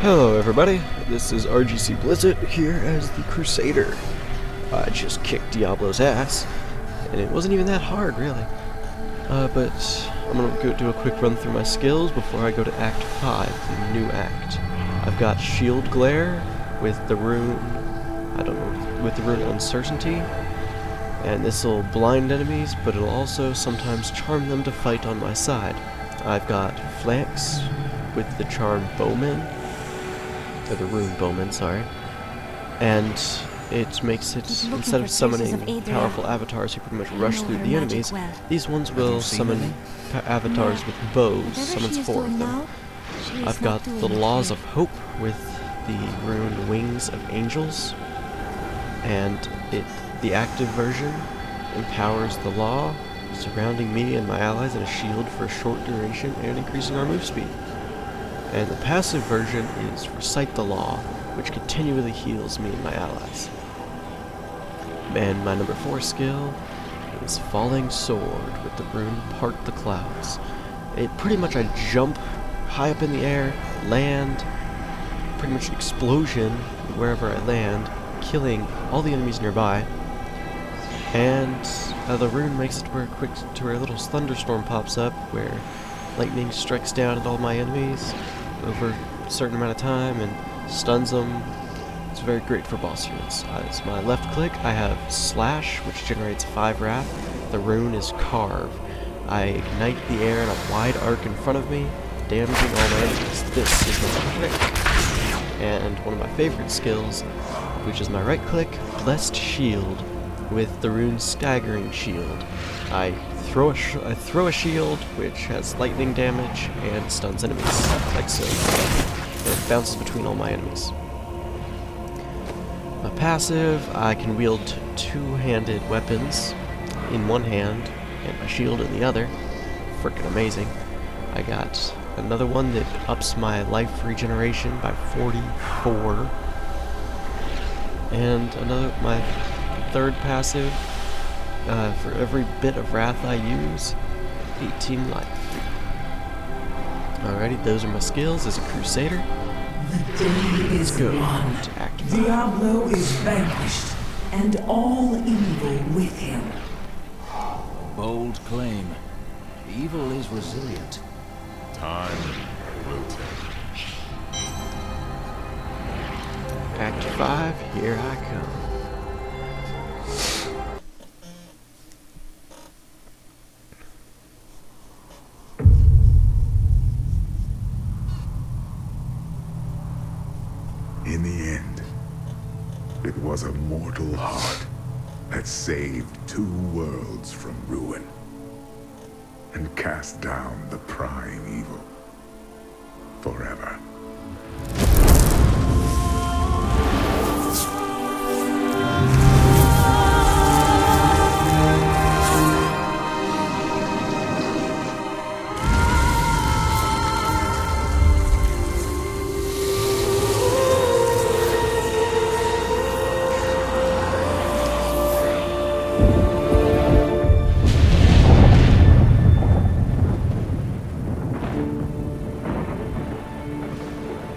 Hello everybody, this is RGC Blizzard here as the Crusader. I just kicked Diablo's ass, and it wasn't even that hard really. But I'm gonna go do a quick run through my skills before I go to Act 5, the new act. I've got Shield Glare with the rune, with the rune Uncertainty, and this'll blind enemies, but it'll also sometimes charm them to fight on my side. I've got Flanks with the charm Bowman, or the rune Bowman, sorry, and it makes it, instead of summoning powerful avatars who pretty much rush through the enemies, these ones will summon avatars with bows, summons 4 of them. I've got the Laws of Hope with the rune Wings of Angels, and the active version empowers the law, surrounding me and my allies in a shield for a short duration and increasing our move speed. And the passive version is Recite the Law, which continually heals me and my allies. And my number 4 skill is Falling Sword with the rune Part the Clouds. Pretty much I jump high up in the air, land, pretty much explosion wherever I land, killing all the enemies nearby. And the rune makes it to where a little thunderstorm pops up, where lightning strikes down at all my enemies over a certain amount of time and stuns them. It's very great for boss units. As my left click, I have Slash, which generates 5 wrath. The rune is Carve. I ignite the air in a wide arc in front of me, damaging all my enemies. This is my trick. And one of my favorite skills, which is my right click, Blessed Shield, with the rune Staggering Shield. I throw a shield, which has lightning damage and stuns enemies, like so. And it bounces between all my enemies. My passive, I can wield two-handed weapons in one hand and my shield in the other. Frickin' amazing. I got another one that ups my life regeneration by 44. And my third passive, for every bit of wrath I use, 18 life. Alrighty, those are my skills as a Crusader. The day is gone. To Act 5. Diablo is vanquished, and all evil with him. Bold claim. Evil is resilient. Time will tell. Act 5, here I come. In the end, it was a mortal heart that saved 2 worlds from ruin and cast down the prime evil forever.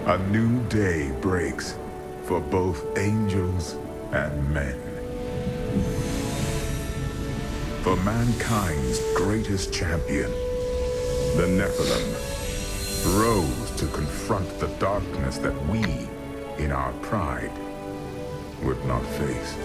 A new day breaks for both angels and men. For mankind's greatest champion, the Nephilim, rose to confront the darkness that we, in our pride, would not face.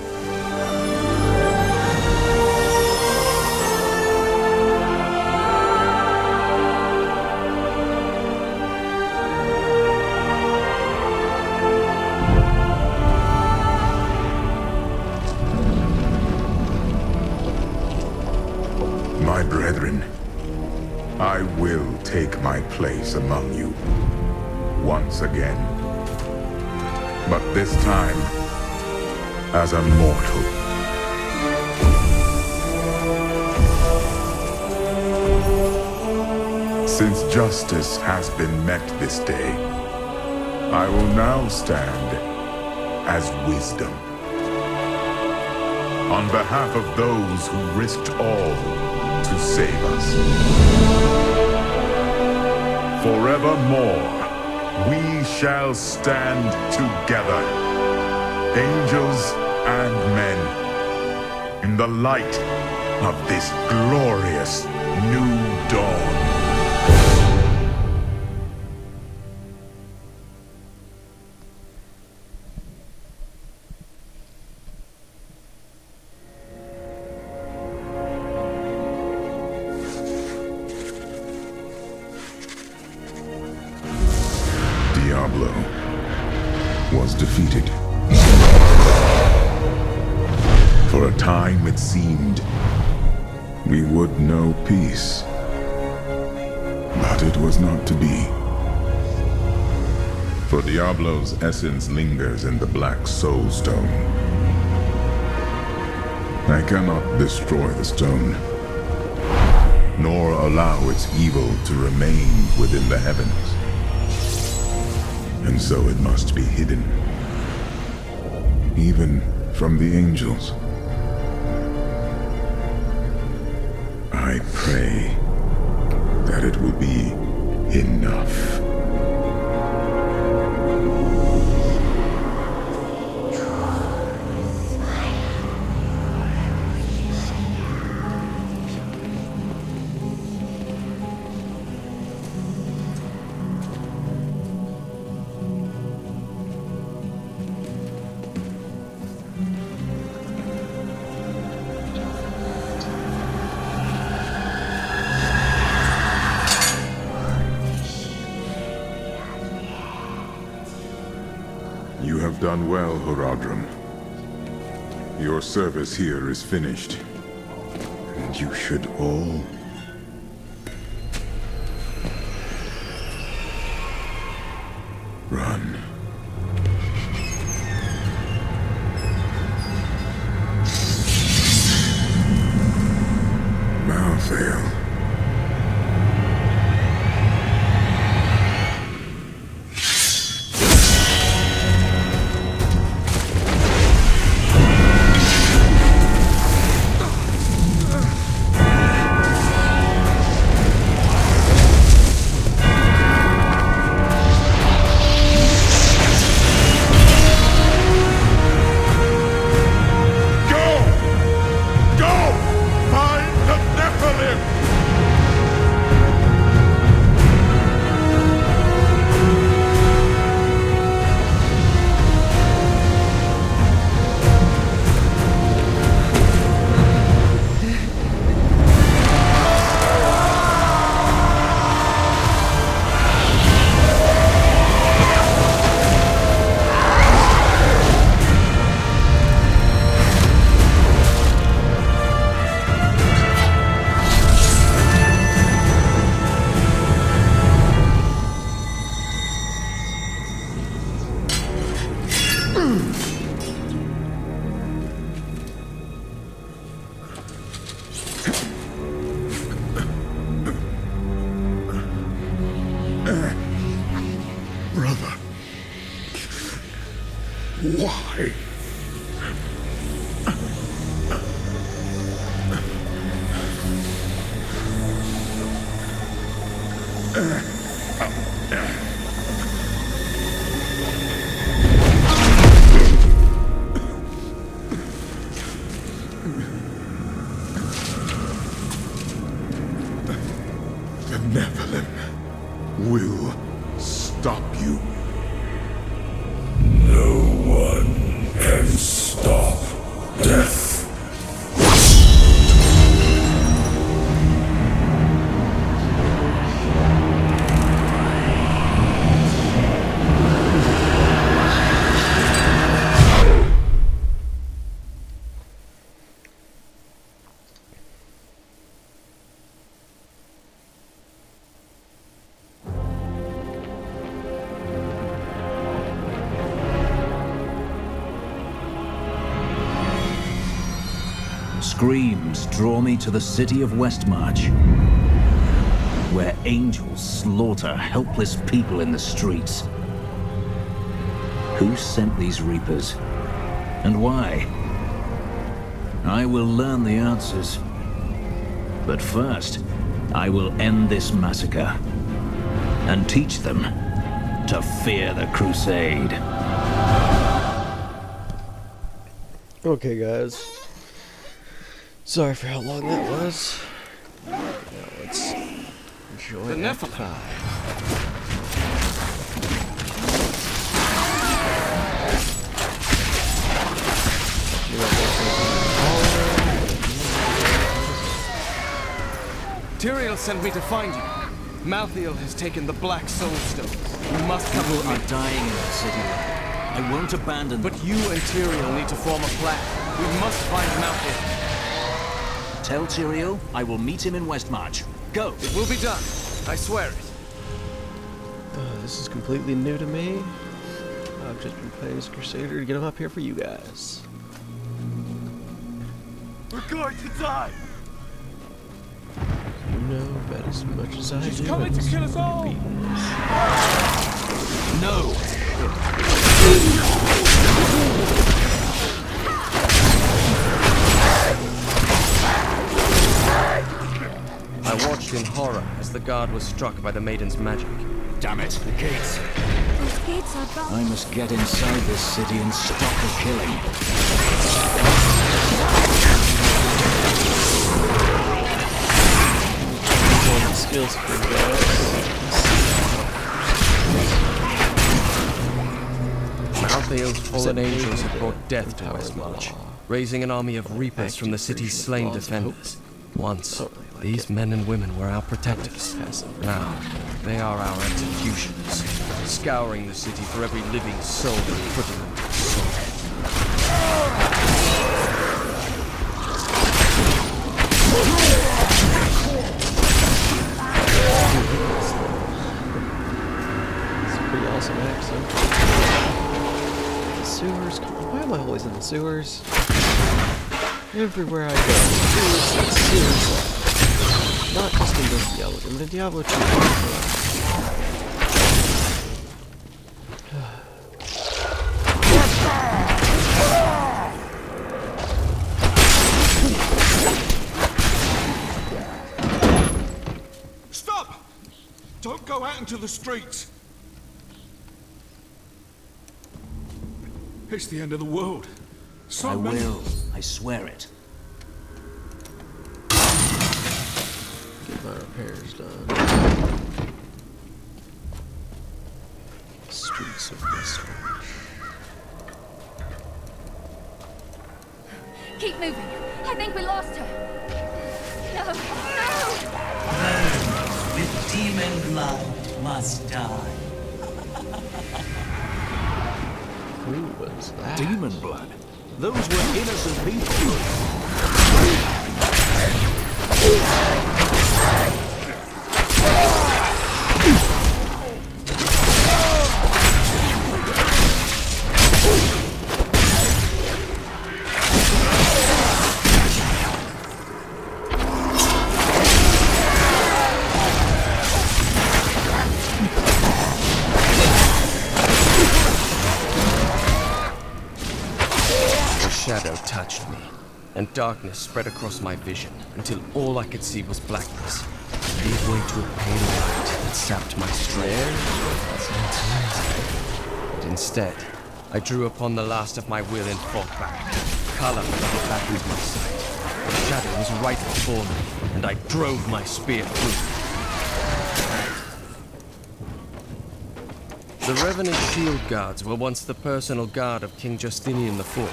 My brethren, I will take my place among you once again, but this time as a mortal. Since justice has been met this day, I will now stand as wisdom. On behalf of those who risked all to save us. Forevermore, We shall stand together, angels and men, in the light of this glorious new dawn. Diablo was defeated. For a time it seemed we would know peace. But it was not to be. For Diablo's essence lingers in the Black Soul Stone. I cannot destroy the stone, nor allow its evil to remain within the heavens. And so it must be hidden, even from the angels. I pray that it will be enough. You have done well, Horadrim. Your service here is finished. And you should all run. Malthael. Brother, why? The Nephilim will stop you. No one can stop death. Screams draw me to the city of Westmarch, where angels slaughter helpless people in the streets. Who sent these reapers? And why? I will learn the answers. But first, I will end this massacre and teach them to fear the Crusade. Okay, guys. Sorry for how long that was. Now let's enjoy Act 5. Tyrael sent me to find you. Malthael has taken the Black Soul Stone. You must come with People me. are dying in the city. I won't abandon them. But you and Tyrael need to form a plan. We must find Malthael. Tell Tyrael I will meet him in Westmarch. Go! It will be done. I swear it. This is completely new to me. I've just been playing as Crusader to get him up here for you guys. We're going to die. You know about as much as I do. She's coming to kill us all. No! I watched in horror as the guard was struck by the maiden's magic. Damn it, the gates. Those gates are bound. I must get inside this city and stop the killing. Skills for guys. Malthael's fallen Set angels have the brought death to power of Westmarch, law. raising an army of reapers from the city's slain defenders. Once, these men and women were our protectors. Now, they are our executioners, scouring the city for every living soul and putting them to the sword. It's a pretty awesome episode. The sewers. Why am I always in the sewers? Everywhere I go, sewers. Not just in this Diablo, but in Diablo 2. Stop! Don't go out into the streets. It's the end of the world. So I many- will. I swear it. Get my repairs done. Streets of Westmarch. Keep moving. I think we lost her. No, no! With demon blood must die. Who was that? Demon blood. Those were innocent people. Shadow touched me, and darkness spread across my vision until all I could see was blackness. It gave way to a pale light that sapped my strength. But instead, I drew upon the last of my will and fought back. Color flooded back into my sight. The shadow was right before me, and I drove my spear through. The Revenant Shield Guards were once the personal guard of King Justinian IV.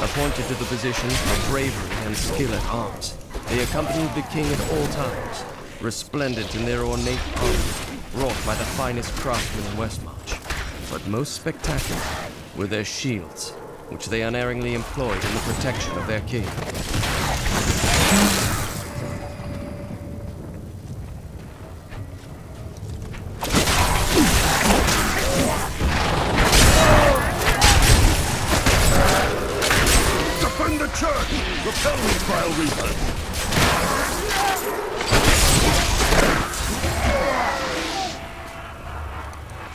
Appointed to the position for bravery and skill at arms, they accompanied the king at all times, resplendent in their ornate armor, wrought by the finest craftsmen in Westmarch. But most spectacular were their shields, which they unerringly employed in the protection of their king. Defend the church! Repel me, Vile Reaper!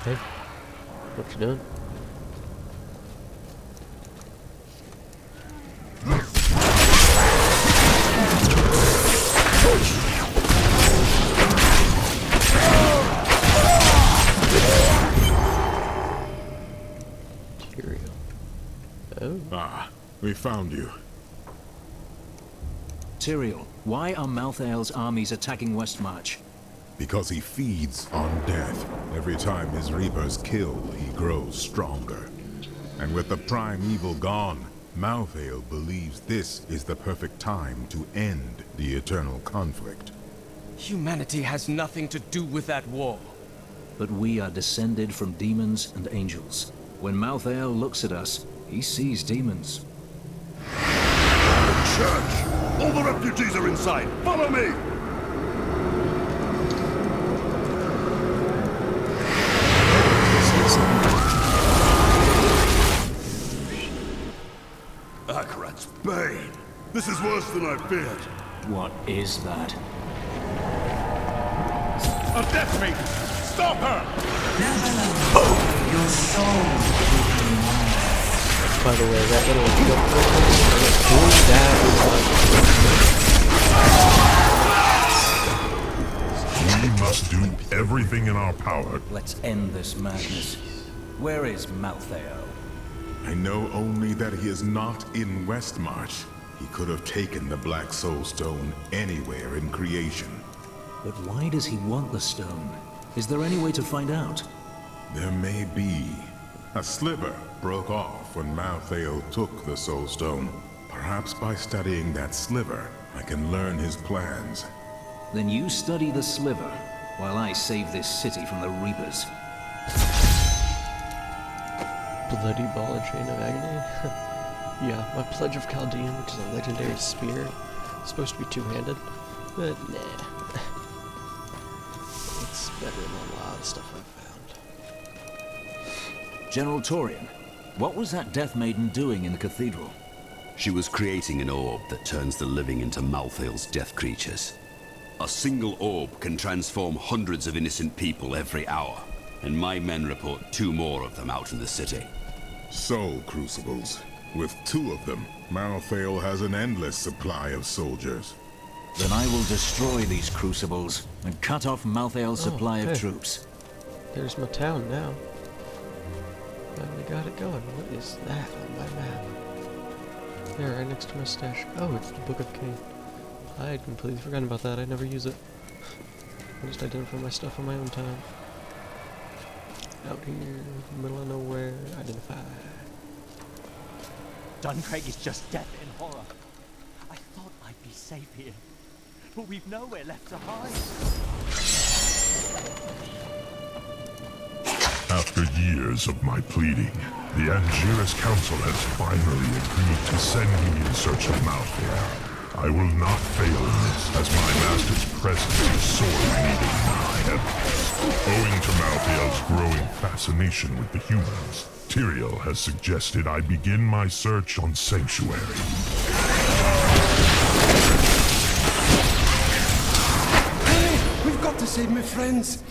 Hey, what you doing? We found you. Tyrael, why are Malthael's armies attacking Westmarch? Because he feeds on death. Every time his reapers kill, he grows stronger. And with the prime evil gone, Malthael believes this is the perfect time to end the eternal conflict. Humanity has nothing to do with that war. But we are descended from demons and angels. When Malthael looks at us, he sees demons. Church! All the refugees are inside! Follow me! Akarat's Bane! This is worse than I feared. What is that? A death maiden! Stop her! Your soul will be mine. By the way, that little that We must do everything in our power. Let's end this madness. Where is Malthael? I know only that he is not in Westmarch. He could have taken the Black Soul Stone anywhere in creation. But why does he want the stone? Is there any way to find out? There may be. A sliver broke off when Malthael took the Soul Stone. Perhaps by studying that sliver, I can learn his plans. Then you study the sliver, while I save this city from the Reapers. bloody ball and chain of agony. Yeah, my Pledge of Chaldean, which is a legendary spear. It's supposed to be two-handed, but nah. It's better than a lot of stuff I've found. General Torian, what was that Death Maiden doing in the cathedral? She was creating an orb that turns the living into Malthael's death creatures. A single orb can transform hundreds of innocent people every hour, and my men report 2 more of them out in the city. Soul Crucibles. With 2 of them, Malthael has an endless supply of soldiers. Then I will destroy these crucibles and cut off Malthael's supply of troops. There's my town now. Finally got it going. What is that on my map? There, right next to my stash. Oh, it's the Book of Cain. I had completely forgotten about that. I never use it. I just identify my stuff on my own time. Out here, middle of nowhere, identify. Duncraig is just death and horror. I thought I'd be safe here, but we've nowhere left to hide. After years of my pleading, the Angiris Council has finally agreed to send me in search of Malthael. I will not fail in this, as my master's presence is sorely needed in my heavens. Owing to Malthael's growing fascination with the humans, Tyrael has suggested I begin my search on Sanctuary. Hey, we've got to save my friends.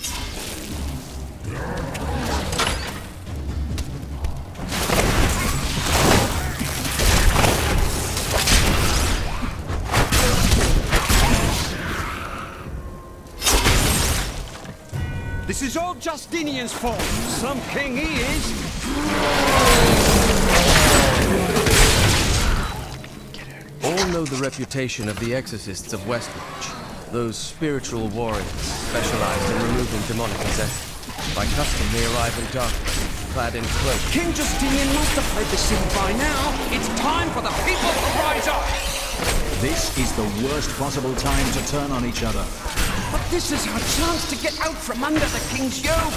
This is all Justinian's fault. Some king he is. All know the reputation of the exorcists of Westmarch. Those spiritual warriors specialized in removing demonic possession. By custom, they arrive in darkness, clad in cloaks. King Justinian must have fled the city by now. It's time for the people to rise up. This is the worst possible time to turn on each other. But this is our chance to get out from under the king's yoke.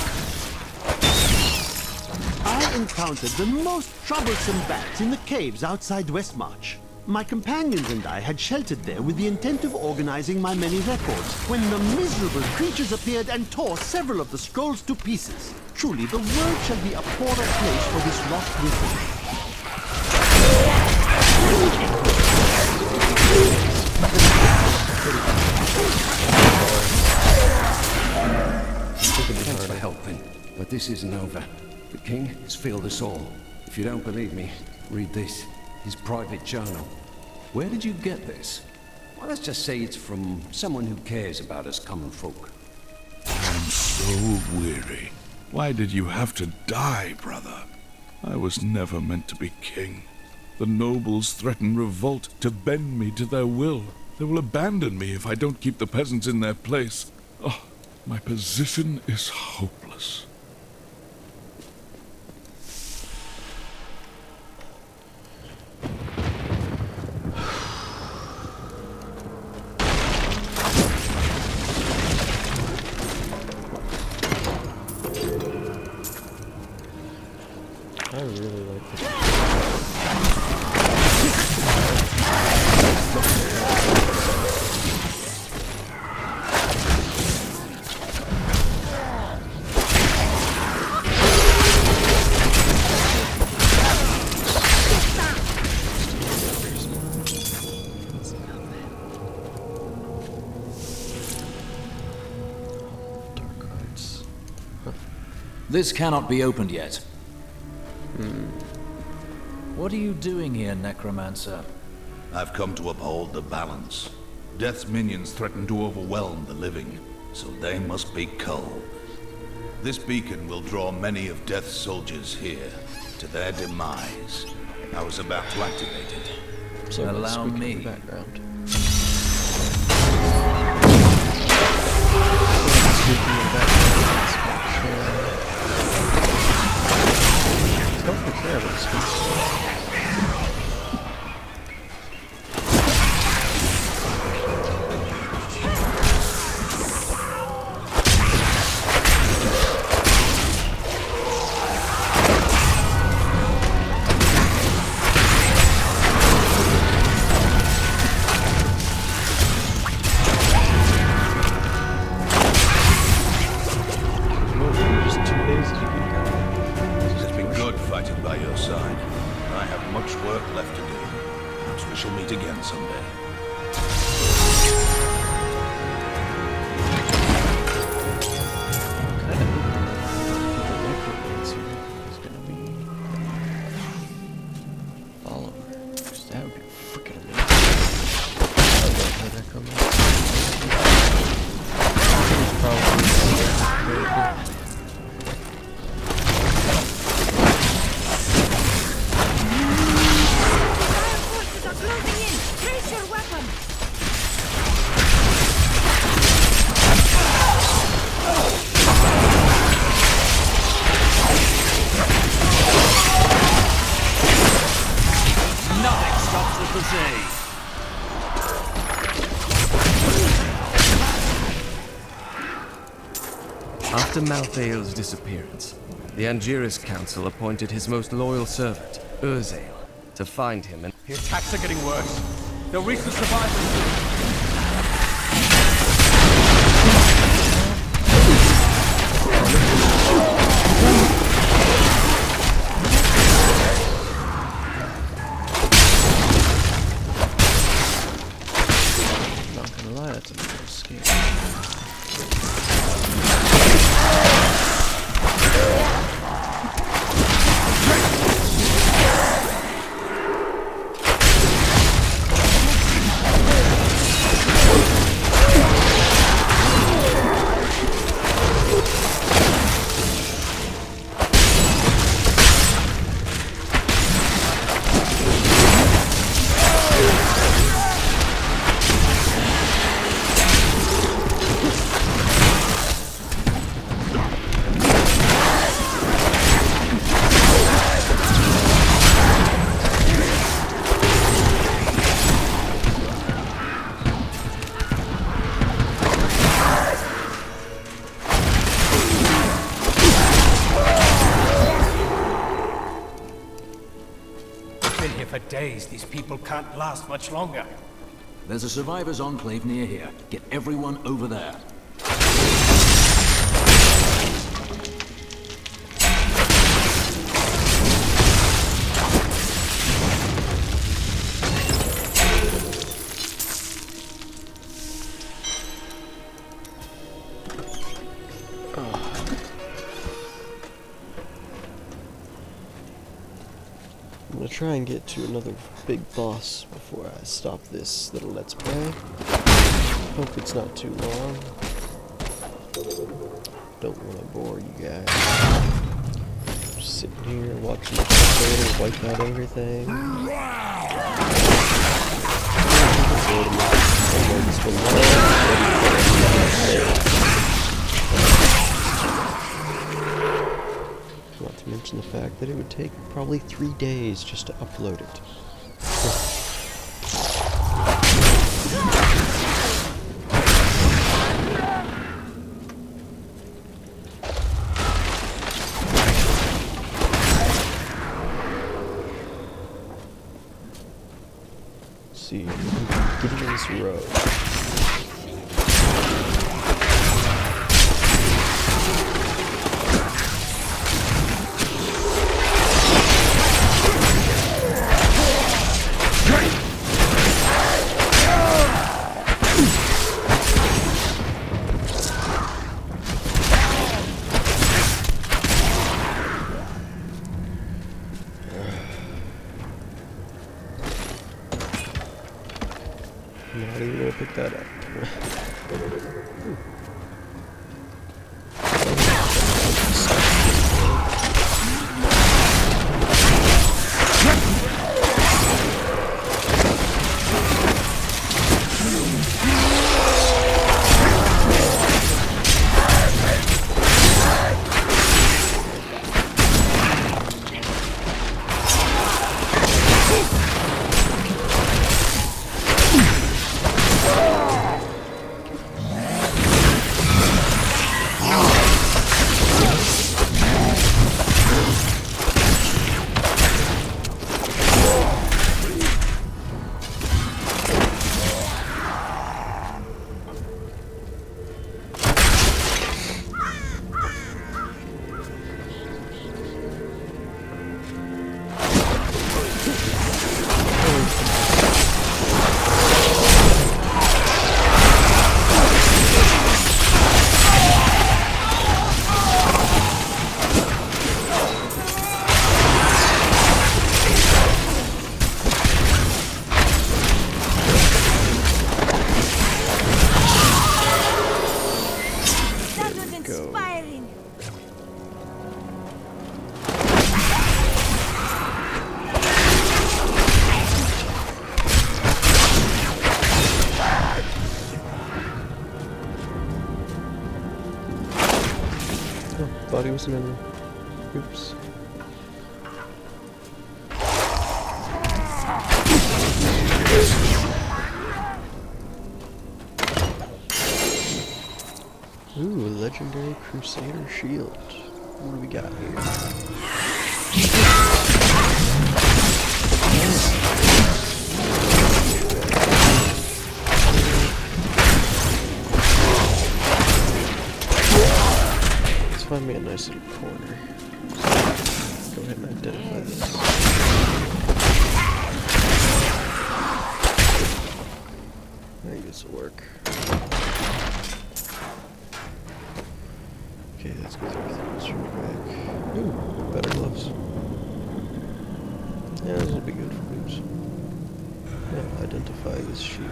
I encountered the most troublesome bats in the caves outside Westmarch. My companions and I had sheltered there with the intent of organizing my many records, when the miserable creatures appeared and tore several of the scrolls to pieces. Truly, the world shall be a poorer place for this lost wisdom. Thanks for helping, but this isn't over. The king has failed us all. If you don't believe me, read this. His private journal. Where did you get this? Well, let's just say it's from someone who cares about us common folk. I'm so weary. Why did you have to die, brother? I was never meant to be king. The nobles threaten revolt to bend me to their will. They will abandon me if I don't keep the peasants in their place. Oh, my position is hopeless. I really like this. This cannot be opened yet. What are you doing here, Necromancer? I've come to uphold the balance. Death's minions threaten to overwhelm the living, so they must be culled. This beacon will draw many of Death's soldiers here, to their demise. I was about to activate it. So allow me. In the background. Don't be careless. It's been good fighting by your side. I have much work left to do. Perhaps we shall meet again someday. That would be freaking amazing. Where'd that come out? Forces are closing in! Raise your weapon! Nothing stops the crusade! After Malthael's disappearance, the Angiris Council appointed his most loyal servant, Urzael, to find him and... The attacks are getting worse. They'll reach the survivors. Not gonna lie, that's a little scary. Been here for days. These people can't last much longer. There's a survivors' enclave near here. Get everyone over there. I'm gonna try and get to another big boss before I stop this little let's play. Hope it's not too long. Don't want to bore you guys. sitting here watching the Crusader wipe out everything. Not to mention the fact that it would take probably 3 days just to upload it. See, Gideon's Row. Not even gonna pick that up. Thought he was an enemy. Oops. Ooh, legendary Crusader shield. What do we got here? Find me a nice little corner. Go ahead and identify this. I think this will work. Okay, let's go through this real quick. Ooh, better gloves. Yeah, this will be good for boots. Now identify this shield.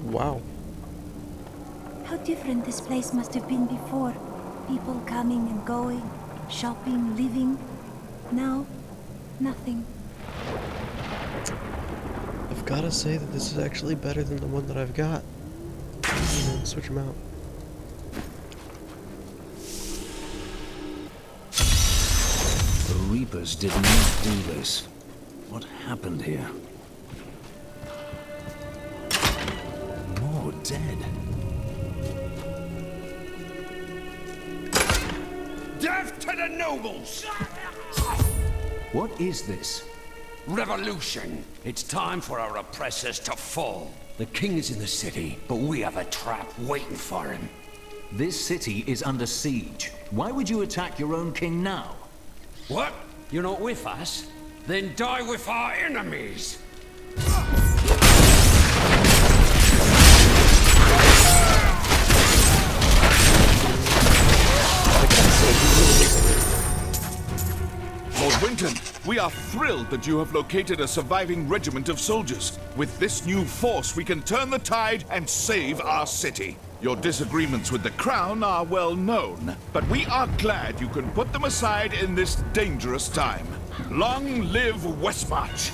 Wow. How different this place must have been before. People coming and going, shopping, living. Now, nothing. I've got to say that this is actually better than the one that I've got. Switch them out. The Reapers did not do this. What happened here? More dead. Death to the nobles! What is this? Revolution! It's time for our oppressors to fall. The king is in the city, but we have a trap waiting for him. This city is under siege. Why would you attack your own king now? What? You're not with us? Then die with our enemies! Winton, we are thrilled that you have located a surviving regiment of soldiers. With this new force, we can turn the tide and save our city. Your disagreements with the Crown are well known, but we are glad you can put them aside in this dangerous time. Long live Westmarch!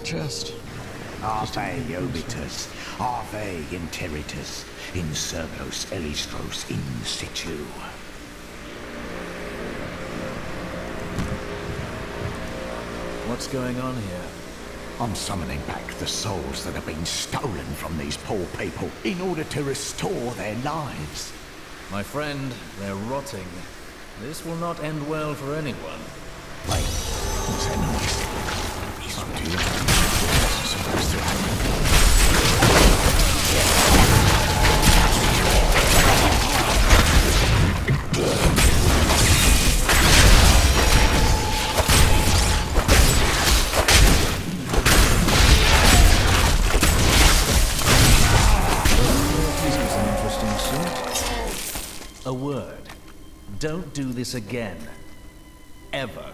Chest. Ave obitus, ave interitus, in servos elistros in situ. What's going on here? I'm summoning back the souls that have been stolen from these poor people in order to restore their lives. My friend, they're rotting. This will not end well for anyone. Wait, what's that noise? He's on to you. What's supposed to happen? A word. Don't do this again. Ever.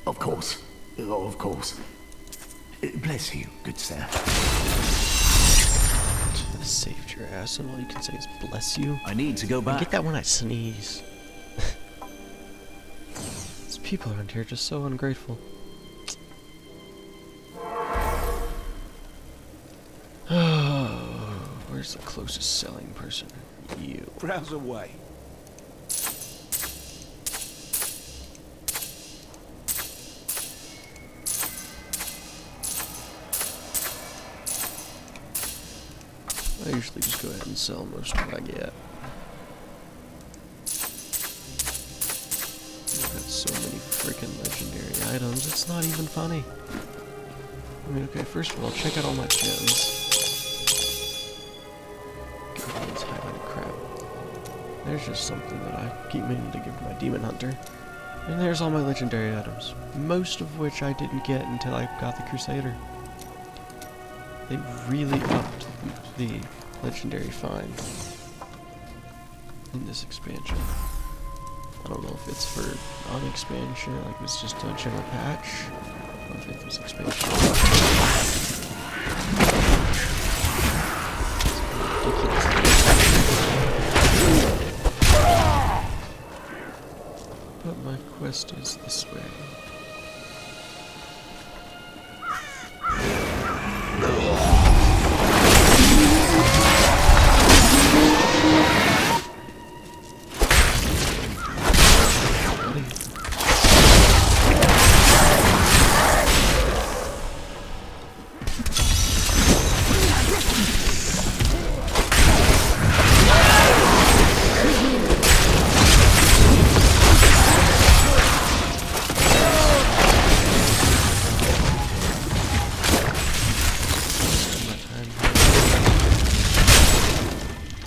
Of course. Of course. Bless you, good sir. I saved your ass, and all you can say is bless you. I need to go back. I get that when I sneeze. These people around here are just so ungrateful. Where's the closest selling person? You. Browse away. I usually just go ahead and sell most of what I get. I've got so many freaking legendary items, it's not even funny. I mean, okay, first of all, check out all my gems. Get all this highlighted crap. There's just something that I keep meaning to give to my demon hunter. And there's all my legendary items, most of which I didn't get until I got the Crusader. They really upped the legendary find in this expansion. I don't know if it's for non-expansion, or like it's just a general patch, or if it was expansion. But my quest is this way.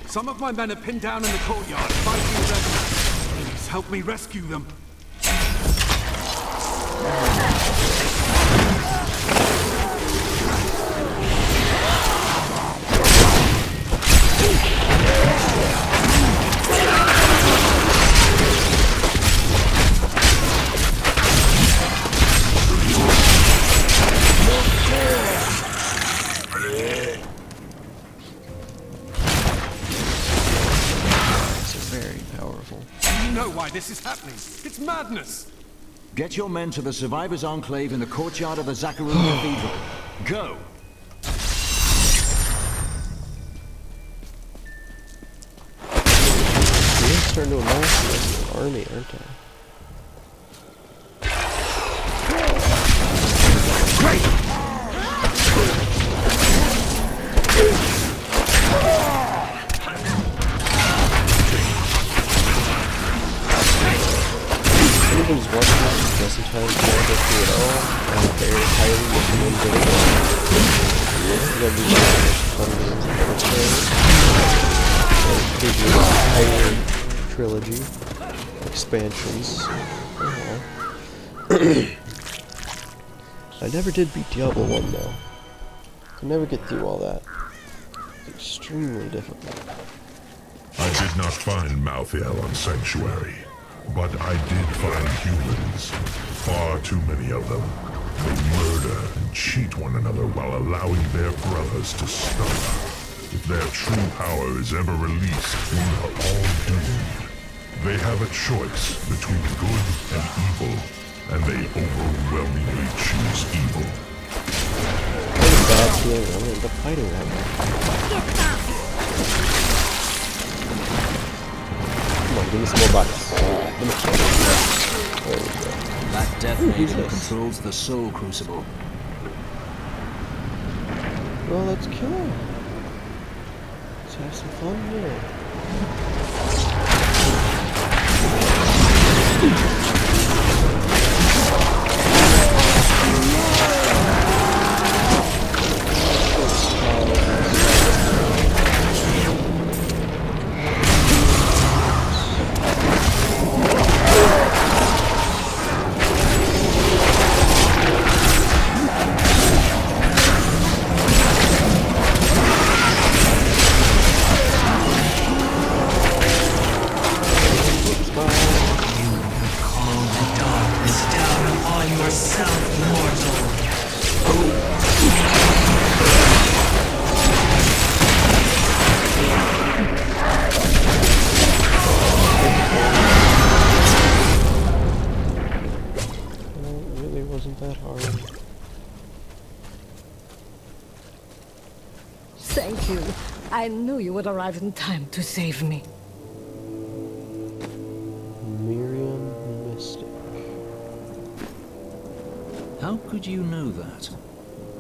Some of my men are pinned down in the courtyard, fighting revenants. Please help me rescue them. You know why this is happening. It's madness. Get your men to the Survivors' Enclave in the courtyard of the Zakarum Cathedral. Go! They're starting to amass an army, aren't they? Anybody's watching this doesn't entirely care about you at all, and they're highly recommended. You'll be fun games in the entire trilogy, expansions. I never did beat Diablo 1 though. I never get through all that. It's extremely difficult. I did not find Malthael on Sanctuary, but I did find humans. Far too many of them. They murder and cheat one another while allowing their brothers to suffer. If their true power is ever released, we are all doomed. They have a choice between good and evil, and they overwhelmingly choose evil. What a bad feeling. I'm gonna end up fighting that one. Come on, give me some more bodies. There we go. That death maiden controls the Soul Crucible. Well, let's kill her. Let's have some fun here. Thank you. I knew you would arrive in time to save me. Miriam Mystic. How could you know that?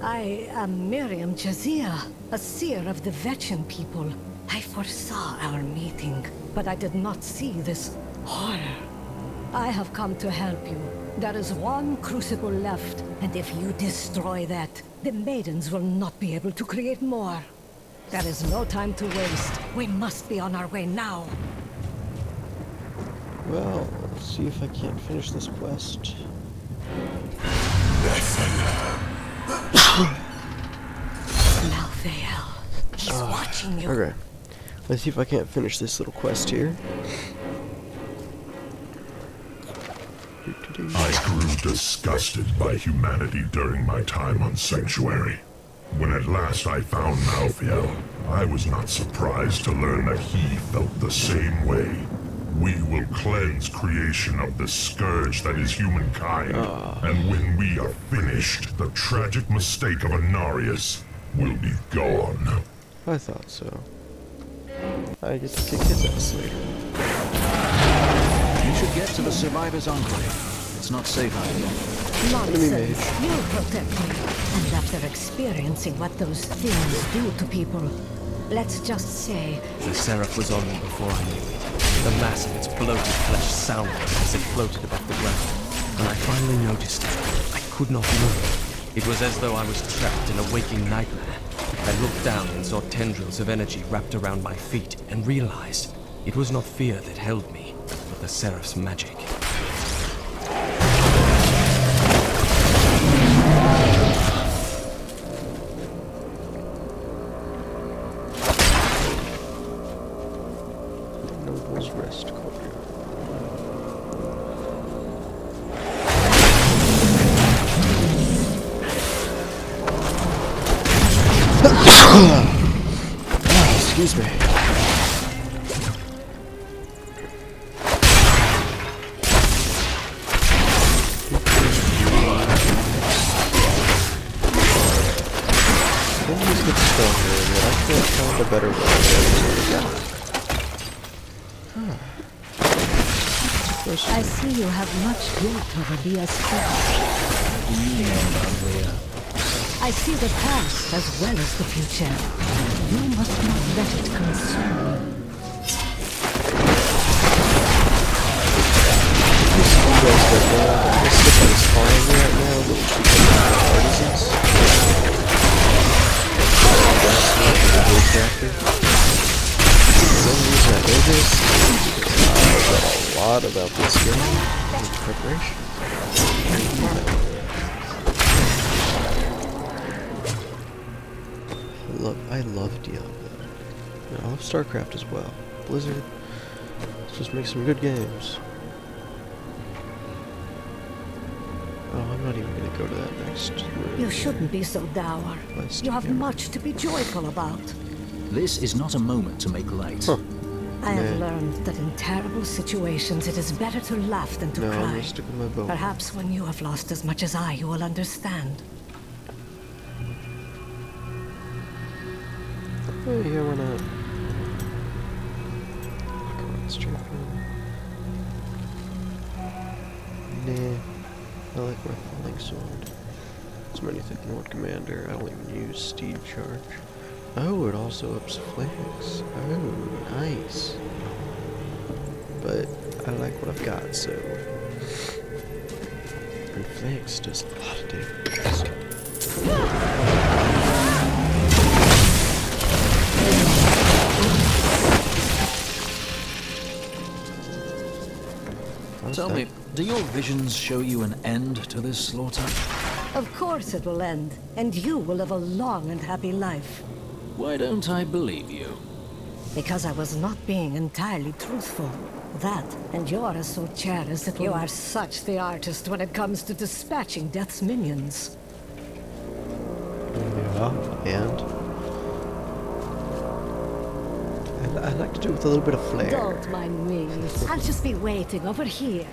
I am Miriam Jazia, a seer of the Vetchin people. I foresaw our meeting, but I did not see this horror. I have come to help you. There is one crucible left, and if you destroy that, the maidens will not be able to create more. There is no time to waste. We must be on our way now. Well, let's see if I can't finish this quest. Malthael. He's watching you. Okay. Let's see if I can't finish this little quest here. I grew disgusted by humanity during my time on Sanctuary. When at last I found Malthael, I was not surprised to learn that he felt the same way. We will cleanse creation of the scourge that is humankind, and when we are finished, the tragic mistake of Anarius will be gone. I thought so. I get to kick his ass later. You should get to the Survivors' Enclave. It's not safe out here. Nonsense. You'll protect me. And after experiencing what those things do to people, let's just say... The Seraph was on me before I knew it. The mass of its bloated flesh sounded as it floated above the ground. When I finally noticed it, I could not move. It was as though I was trapped in a waking nightmare. I looked down and saw tendrils of energy wrapped around my feet and realized it was not fear that held me, but the Seraph's magic. Noble's Rest Courtyard. Excuse me. Things get stronger, and I can't find a better way to go. I see you have much guilt over Leah's death. I see the past as well as the future. You must not let it consume you. Is flying right now, but we should get artisans. That's not the whole chapter. The reason I know this is I read a lot about this game in preparation. I love Diablo. I love StarCraft as well. Blizzard, let's just make some good games. Oh, I'm not even gonna go to that next room. You shouldn't be so dour. You have much to be joyful about. This is not a moment to make light. I have learned that in terrible situations it is better to laugh than to I'm cry. gonna stick with my bow. Perhaps when you have lost as much as I, you will understand. Hey, yeah, why not? Come on, let's check. Nah, I like my falling sword. It's many think Lord Commander. I don't even use Steed Charge. Oh, it also ups flanks. Oh, nice. But I like what I've got, so. And flanks does a lot of damage. Tell me, do your visions show you an end to this slaughter? Of course it will end, and you will live a long and happy life. Why don't I believe you? Because I was not being entirely truthful. That, and you are a so charis that you are such the artist when it comes to dispatching death's minions. Yeah, and I like to do it with a little bit of flair. Don't mind me. I'll just be waiting over here.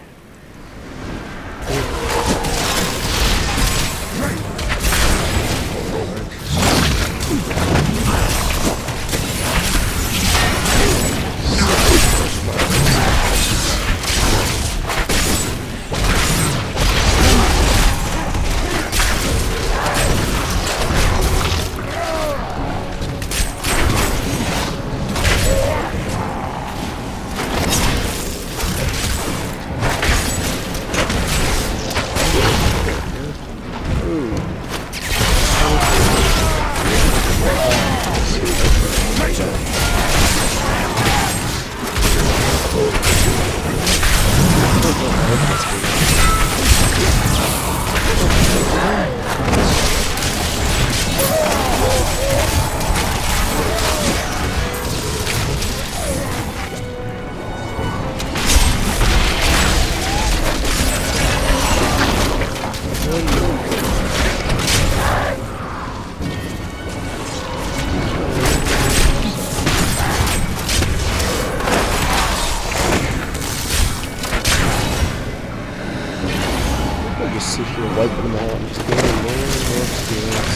sit here wiping them all. I'm just gaining more and more experience.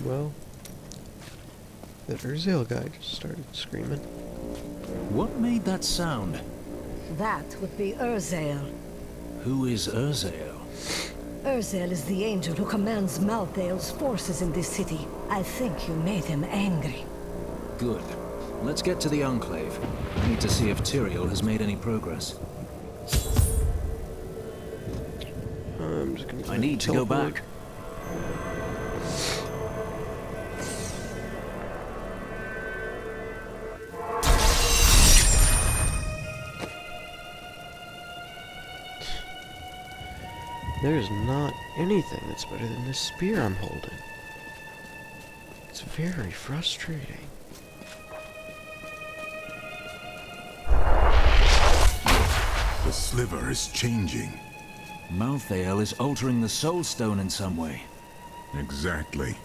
Well, that Urzael guy just started screaming. What made that sound? That would be Urzael. Who is Urzael? Urzael is the angel who commands Malthael's forces in this city. I think you made him angry. Good. Let's get to the Enclave. I need to see if Tyrael has made any progress. I'm just gonna I need to go back. There's not anything that's better than this spear I'm holding. It's very frustrating. The sliver is changing. Malthael is altering the Soul Stone in some way. Exactly.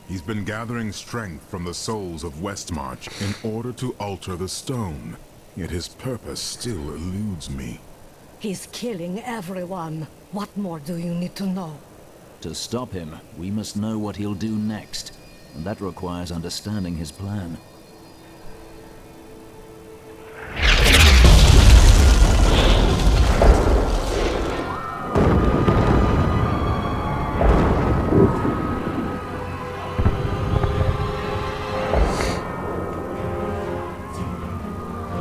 He's been gathering strength from the souls of Westmarch in order to alter the stone. Yet his purpose still eludes me. He's killing everyone. What more do you need to know? To stop him, we must know what he'll do next. And that requires understanding his plan.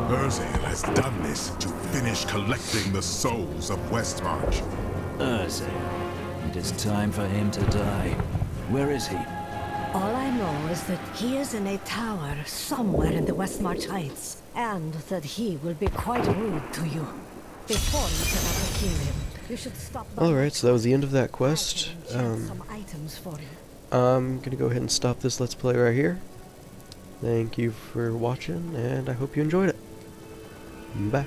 Urzael has done this to finish collecting the souls of Westmarch. Urzael. It is time for him to die. Where is he? All I know is that he is in a tower somewhere in the Westmarch Heights, and that he will be quite rude to you. Before you set out to kill him, you should stop. Alright, so that was the end of that quest. Some items for you. I'm gonna go ahead and stop this Let's Play right here. Thank you for watching, and I hope you enjoyed it. Bye.